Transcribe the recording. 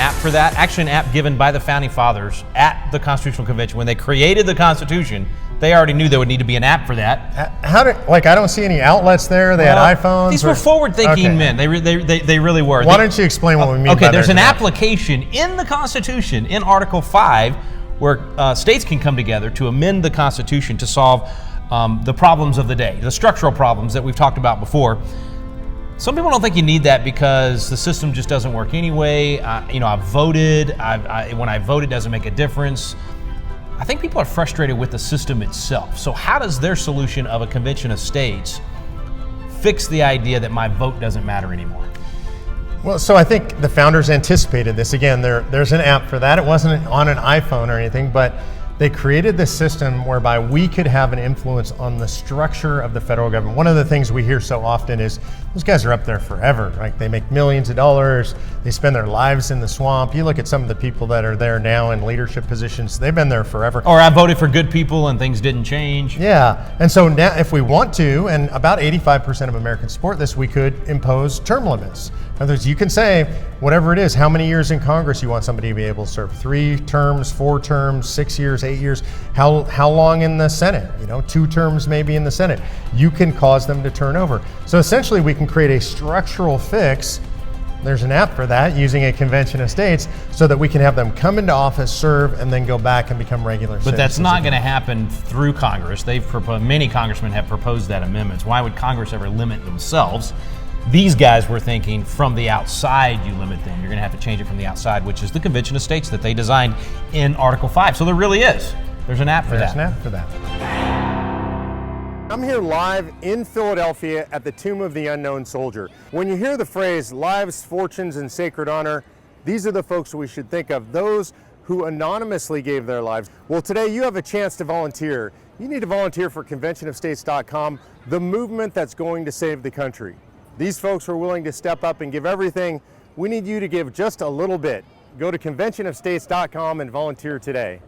app for that. Actually, an app given by the Founding Fathers at the Constitutional Convention. When they created the Constitution, they already knew there would need to be an app for that. I don't see any outlets there. They had iPhones. These were forward-thinking men. They really were. Why don't you explain what we mean by Okay, there's an application in the Constitution, in Article 5, where states can come together to amend the Constitution to solve the problems of the day, the structural problems that we've talked about before. Some people don't think you need that because the system just doesn't work anyway. I've voted. When I vote, it doesn't make a difference. I think people are frustrated with the system itself. So how does their solution of a convention of states fix the idea that my vote doesn't matter anymore? Well, so I think the founders anticipated this. Again, there's an app for that. It wasn't on an iPhone or anything, but they created this system whereby we could have an influence on the structure of the federal government. One of the things we hear so often is those guys are up there forever. Like, they make millions of dollars. They spend their lives in the swamp. You look at some of the people that are there now in leadership positions, they've been there forever. Or I voted for good people and things didn't change. Yeah, and so now if we want to, and about 85% of Americans support this, we could impose term limits. In other words, you can say, whatever it is, how many years in Congress you want somebody to be able to serve. 3 terms, 4 terms, 6 years, 8 years. How long in the Senate? 2 terms maybe in the Senate. You can cause them to turn over. So essentially we can create a structural fix. There's an app for that using a convention of states so that we can have them come into office, serve, and then go back and become regular citizens. But that's not going to happen through Congress. Many congressmen have proposed that amendments. Why would Congress ever limit themselves? These guys were thinking from the outside you limit them. You're going to have to change it from the outside, which is the Convention of States that they designed in Article 5. So there really is. There's an app for that. There's an app for that. I'm here live in Philadelphia at the Tomb of the Unknown Soldier. When you hear the phrase lives, fortunes, and sacred honor, these are the folks we should think of, those who anonymously gave their lives. Well, today you have a chance to volunteer. You need to volunteer for conventionofstates.com, the movement that's going to save the country. These folks were willing to step up and give everything. We need you to give just a little bit. Go to conventionofstates.com and volunteer today.